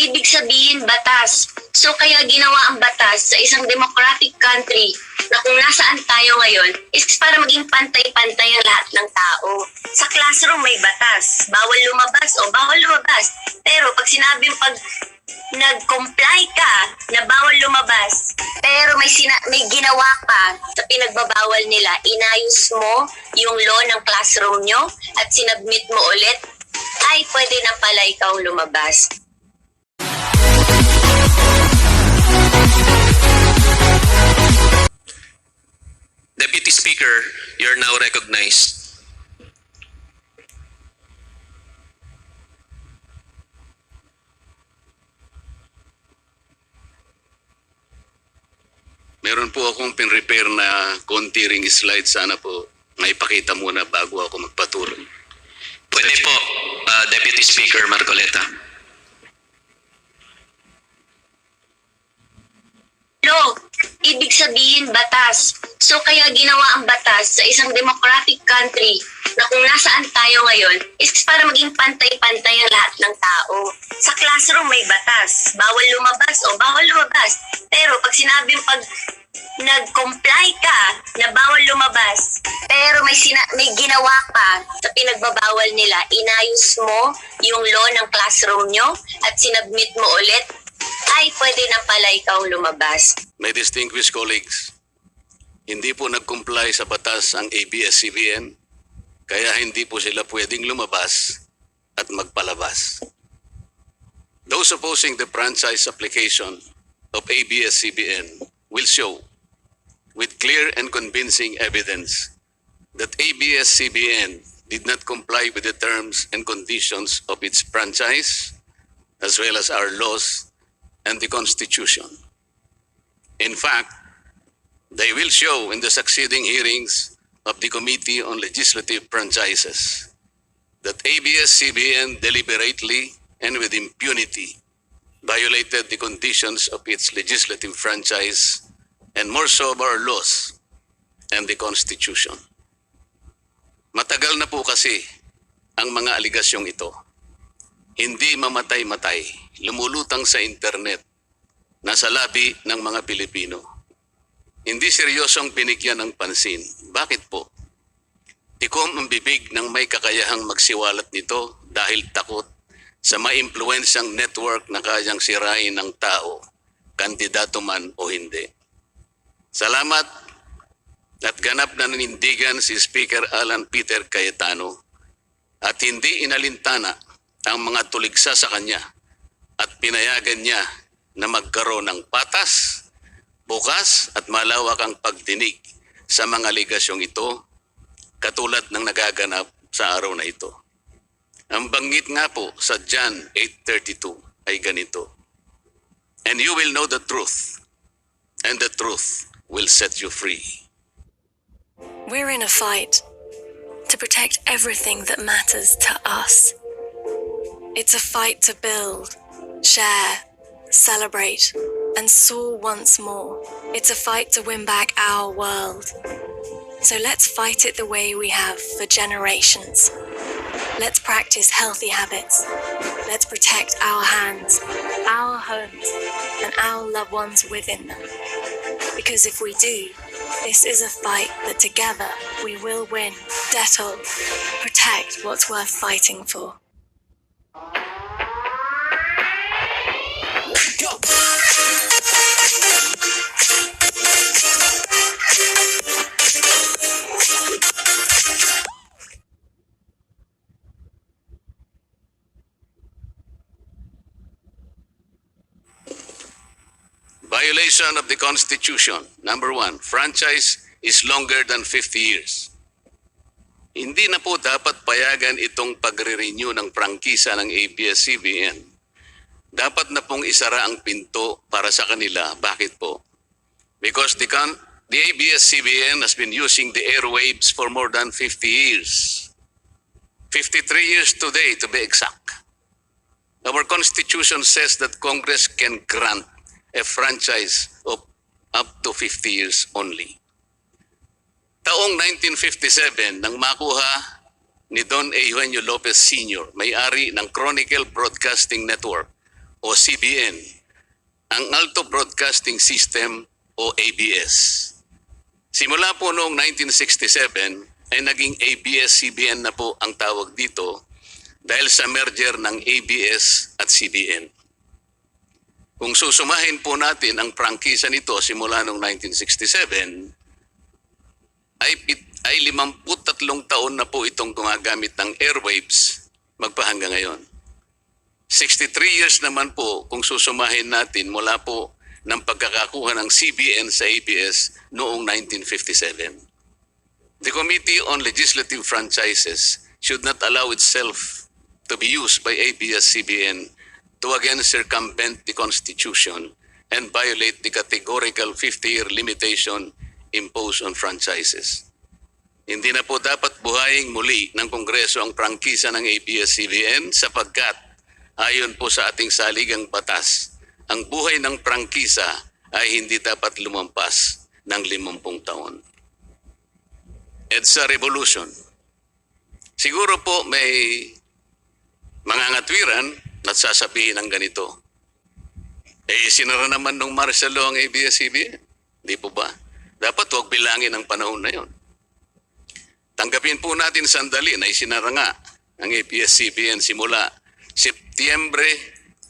ibig sabihin batas. So kaya ginawa ang batas sa isang democratic country na kung nasaan tayo ngayon is para maging pantay-pantay ang lahat ng tao. Sa classroom may batas, bawal lumabas o bawal lumabas. Pero pag sinabing nag-comply ka na bawal lumabas, pero may ginawa ka sa pinagbabawal nila, inayos mo yung law ng classroom nyo at sinabmit mo ulit, ay pwede na pala ikaw lumabas. Deputy Speaker, you're now recognized. Meron po akong pin-repair na konti ring slide. Sana po maipakita muna bago ako magpatuloy. Pwede po, Deputy Speaker Marcoleta. Law, ibig sabihin batas. So kaya ginawa ang batas sa isang democratic country na kung nasaan tayo ngayon is para maging pantay-pantay ang lahat ng tao. Sa classroom may batas, bawal lumabas o bawal lumabas. Pero pag sinabing nag-comply ka na bawal lumabas, pero may ginawa ka sa pinagbabawal nila, inayos mo yung law ng classroom nyo at sinabmit mo ulit, ay pwede na pala ikaw lumabas. My distinguished colleagues, hindi po nag-comply sa batas ang ABS-CBN, kaya hindi po sila pwedeng lumabas at magpalabas. Those opposing the franchise application of ABS-CBN will show with clear and convincing evidence that ABS-CBN did not comply with the terms and conditions of its franchise, as well as our laws and the Constitution. In fact, they will show in the succeeding hearings of the Committee on Legislative Franchises that ABS-CBN deliberately and with impunity violated the conditions of its legislative franchise and more so of our laws and the Constitution. Matagal na po kasi ang mga aligasyong ito. Hindi mamatay-matay, lumulutang sa internet, nasa labi ng mga Pilipino. Hindi seryosong binigyan ng pansin. Bakit po? Tikom ang bibig ng may kakayahang magsiwalat nito dahil takot sa maimpluwensyang network na kayang sirain ng tao, kandidato man o hindi. Salamat at ganap na nanindigan si Speaker Alan Peter Cayetano at hindi inalintana ang mga tuligsa sa kanya at pinayagan niya na magkaroon ng patas, bukas at malawak ang pagdinig sa mga aligasyong ito katulad ng nagaganap sa araw na ito. Ang banggit nga po sa John 8:32 ay ganito, "And you will know the truth, and the truth will set you free." We're in a fight to protect everything that matters to us. It's a fight to build, share, celebrate, and soar once more. It's a fight to win back our world. So let's fight it the way we have for generations. Let's practice healthy habits. Let's protect our hands, our homes, and our loved ones within them. Because if we do, this is a fight that together we will win. Detol, protect what's worth fighting for. Violation of the Constitution. Number 1, franchise is longer than 50 years. Hindi na po dapat payagan itong pagre-renew ng prangkisa ng ABS-CBN. Dapat na pong isara ang pinto para sa kanila. Bakit po? Because the ABS-CBN has been using the airwaves for more than 50 years. 53 years today to be exact. Our Constitution says that Congress can grant a franchise of up to 50 years only. Taong 1957 nang makuha ni Don Eugenio Lopez Sr., may-ari ng Chronicle Broadcasting Network, o CBN, ang Alto Broadcasting System o ABS. Simula po noong 1967 ay naging ABS-CBN na po ang tawag dito dahil sa merger ng ABS at CBN. Kung susumahin po natin ang prangkisa nito simula noong 1967, ay 53 taon na po itong gumagamit ng airwaves magpahanggang ngayon. 63 years naman po kung susumahin natin mula po ng pagkakakuha ng CBN sa ABS noong 1957. The Committee on Legislative Franchises should not allow itself to be used by ABS-CBN to again circumvent the Constitution and violate the categorical 50-year limitation imposed on franchises. Hindi na po dapat buhayin muli ng Kongreso ang prangkisa ng ABS-CBN sapagkat ayon po sa ating saligang batas, ang buhay ng prangkisa ay hindi dapat lumampas ng 50 taon. EDSA Revolution. Siguro po may mga ngatwiran at sasabihin ng ganito. Sinara naman nung martial law ang ABS-CBN. Di po ba? Dapat huwag bilangin ang panahon na yon. Tanggapin po natin sandali na isinara nga ang ABS-CBN simula Setyembre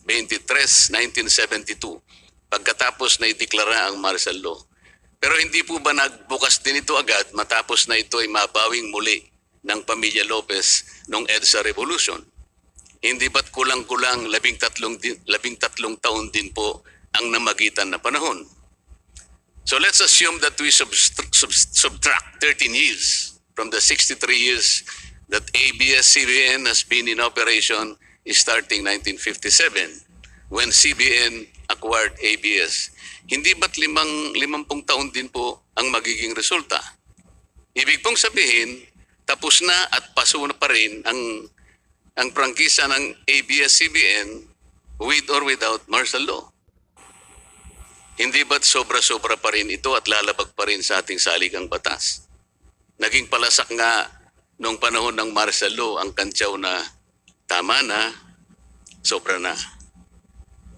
23, 1972 pagkatapos na ideklara ang martial law. Pero hindi po ba nagbukas din ito agad matapos na ito ay mabawing muli ng pamilya Lopez noong EDSA Revolution? Hindi ba't kulang-kulang 13 taon din po ang namagitan na panahon? So let's assume that we subtract 13 years from the 63 years that ABS-CBN has been in operation starting 1957 when CBN acquired ABS. Hindi ba't 50 taon din po ang magiging resulta? Ibig pong sabihin, tapos na at paso na pa rin ang prangkisa ng ABS-CBN with or without martial law. Hindi ba't sobra-sobra pa rin ito at lalabag pa rin sa ating saligang batas? Naging palasak nga noong panahon ng martial law ang kantsaw na tama na, sobra na.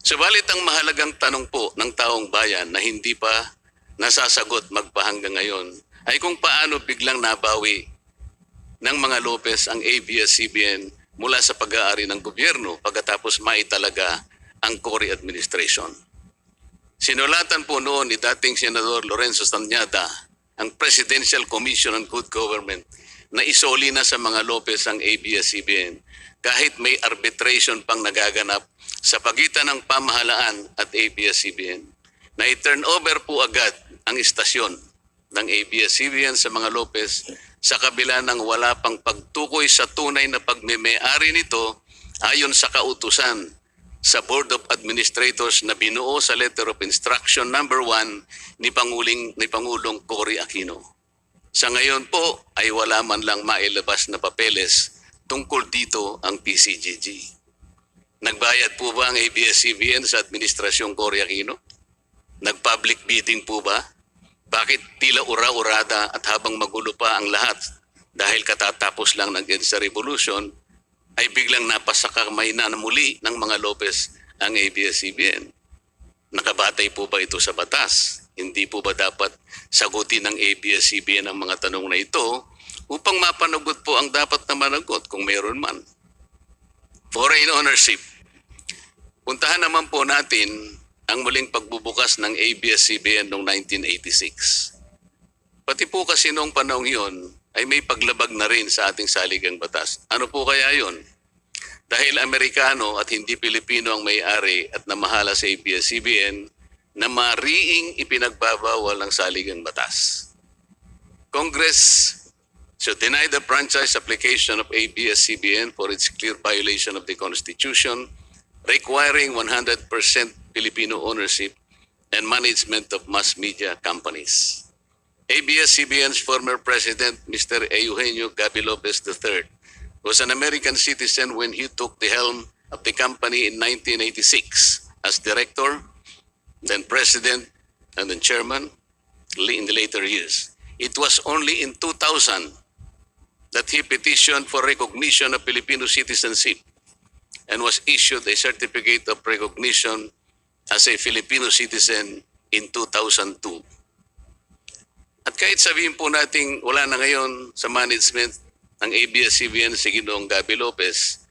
Subalit ang mahalagang tanong po ng taong bayan na hindi pa nasasagot magpahanggang ngayon ay kung paano biglang nabawi ng mga Lopez ang ABS-CBN mula sa pag-aari ng gobyerno pagkatapos maitalaga ang Cory administration. Sinulatan po noon ni dating Senador Lorenzo Tanyada ang Presidential Commission on Good Government na isoli na sa mga Lopez ang ABS-CBN kahit may arbitration pang nagaganap sa pagitan ng pamahalaan at ABS-CBN. Na i-turn over po agad ang istasyon ng ABS-CBN sa mga Lopez sa kabila ng wala pang pagtukoy sa tunay na pagmeme-ari nito ayon sa kautusan sa Board of Administrators na binuo sa Letter of Instruction number 1 ni Pangulong Cory Aquino. Sa ngayon po ay wala man lang mailabas na papeles tungkol dito ang PCGG. Nagbayad po ba ang ABS-CBN sa Administrasyong Cory Aquino? Nag-public bidding po ba? Bakit tila ura-urada at habang magulo pa ang lahat dahil katatapos lang ng EDSA Revolution ay biglang napasakamay na muli ng mga Lopez ang ABS-CBN? Nakabatay po ba ito sa batas? Hindi po ba dapat sagutin ng ABS-CBN ang mga tanong na ito upang mapanagot po ang dapat na managot kung mayroon man? Foreign ownership. Puntahan naman po natin ang muling pagbubukas ng ABS-CBN noong 1986. Pati po kasi noong panahon yon ay may paglabag na rin sa ating saligang batas. Ano po kaya yon? Dahil Amerikano at hindi Pilipino ang may-ari at namahala sa ABS-CBN na mariing ipinagbabawal ng saligang batas. Congress should deny the franchise application of ABS-CBN for its clear violation of the Constitution, requiring 100% Filipino ownership and management of mass media companies. ABS-CBN's former president, Mr. Eugenio Gaby Lopez III, was an American citizen when he took the helm of the company in 1986 as director, then president, and then chairman in the later years. It was only in 2000 that he petitioned for recognition of Filipino citizenship and was issued a certificate of recognition as a Filipino citizen in 2002. At kahit sabihin po nating wala na ngayon sa management ng ABS-CBN si Ginoong Gabby Lopez,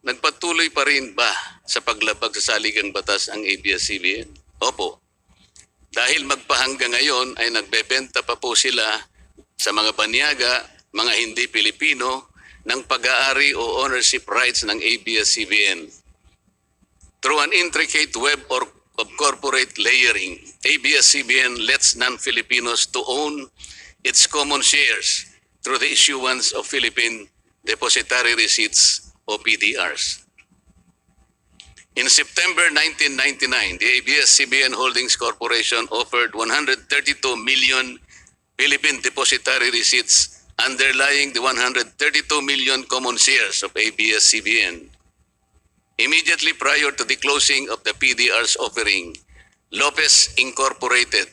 nagpatuloy pa rin ba sa paglabag sa saligang batas ang ABS-CBN? Opo. Dahil magpahanggang ngayon ay nagbebenta pa po sila sa mga banyaga, mga hindi Pilipino, ng pag-aari o ownership rights ng ABS-CBN. Through an intricate web of corporate layering, ABS-CBN lets non-Filipinos to own its common shares through the issuance of Philippine Depositary Receipts o PDRs. In September 1999, the ABS-CBN Holdings Corporation offered 132 million Philippine Depositary Receipts underlying the 132 million common shares of ABS-CBN. Immediately prior to the closing of the PDR's offering, Lopez Incorporated,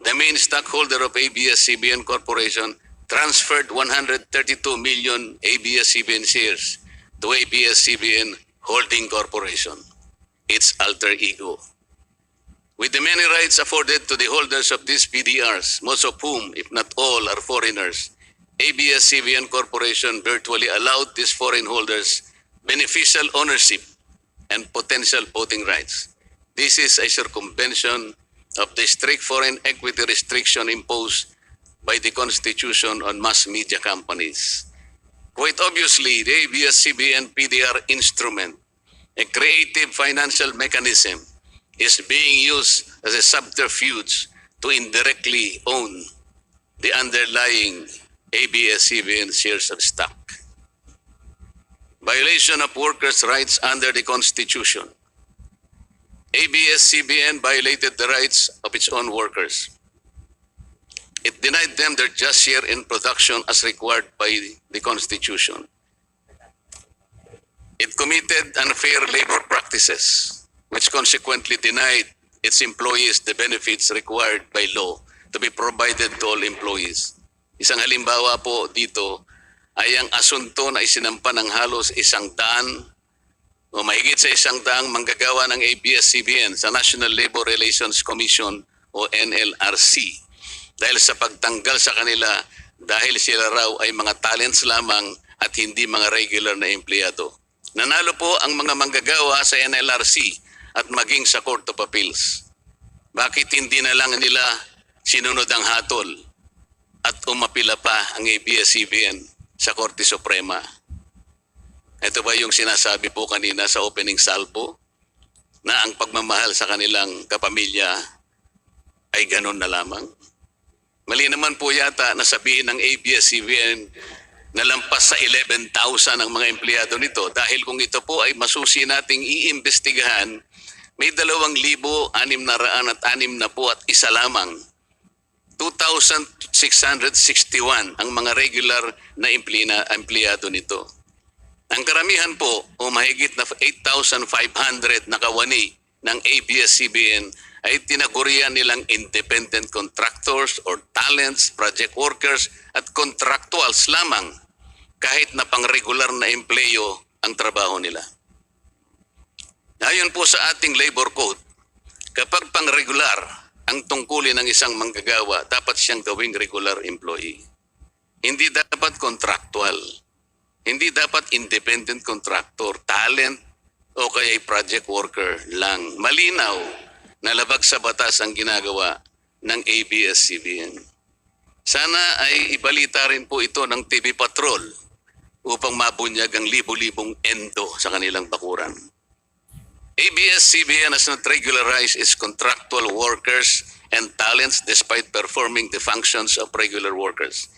the main stockholder of ABS-CBN Corporation, transferred 132 million ABS-CBN shares to ABS-CBN Holding Corporation, its alter ego. With the many rights afforded to the holders of these PDRs, most of whom, if not all, are foreigners, ABS-CBN Corporation virtually allowed these foreign holders beneficial ownership and potential voting rights. This is a circumvention of the strict foreign equity restriction imposed by the Constitution on mass media companies. Quite obviously, the ABS-CBN PDR instrument, a creative financial mechanism, is being used as a subterfuge to indirectly own the underlying ABS-CBN shares of stock. Violation of workers' rights under the Constitution. ABS-CBN violated the rights of its own workers. It denied them their just share in production as required by the Constitution. It committed unfair labor practices, which consequently denied its employees the benefits required by law to be provided to all employees. Isang halimbawa po dito ay ang asunto na isinampa ng halos 100 o mahigit sa 100 manggagawa ng ABS-CBN sa National Labor Relations Commission o NLRC dahil sa pagtanggal sa kanila dahil sila raw ay mga talents lamang at hindi mga regular na empleyado. Nanalo po ang mga manggagawa sa NLRC at maging sa Court of Appeals. Bakit hindi na lang nila sinunod ang hatol at umapila pa ang ABS-CBN sa Korte Suprema? Ito ba yung sinasabi po kanina sa opening salvo na ang pagmamahal sa kanilang kapamilya ay ganun na lamang? Mali naman po yata na sabihin ng ABS-CBN na lampas sa 11,000 ang mga empleyado nito dahil kung ito po ay masusi nating iimbestigahan, may 2,661 at isa lamang. 2,661 ang mga regular na empleyado nito. Ang karamihan po o mahigit na 8,500 na kawani ng ABS-CBN ay tinagurian nilang independent contractors or talents, project workers at contractuals lamang kahit na pang-regular na empleyo ang trabaho nila. Ayon po sa ating labor code, kapag pang-regular ang tungkulin ng isang manggagawa, dapat siyang gawing regular employee. Hindi dapat contractual. Hindi dapat independent contractor, talent, o kaya project worker lang. Malinaw na labag sa batas ang ginagawa ng ABS-CBN. Sana ay ibalita rin po ito ng TV Patrol upang mabunyag ang libo-libong endo sa kanilang bakuran. ABS-CBN has not regularized its contractual workers and talents despite performing the functions of regular workers.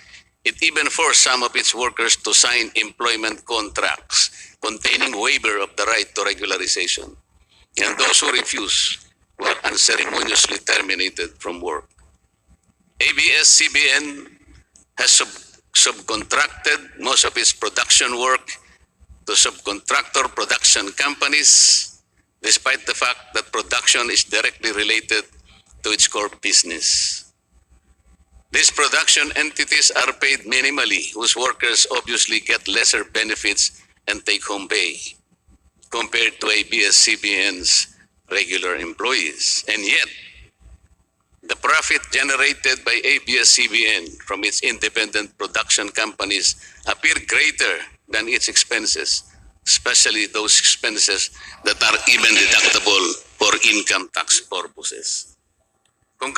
It even forced some of its workers to sign employment contracts containing waiver of the right to regularization. And those who refused were unceremoniously terminated from work. ABS-CBN has subcontracted most of its production work to subcontractor production companies despite the fact that production is directly related to its core business. These production entities are paid minimally, whose workers obviously get lesser benefits and take-home pay. compared to ABS-CBN's regular employees. And yet, the profit generated by ABS-CBN from its independent production companies appear greater than its expenses, especially those expenses that are even deductible for income tax purposes. Kung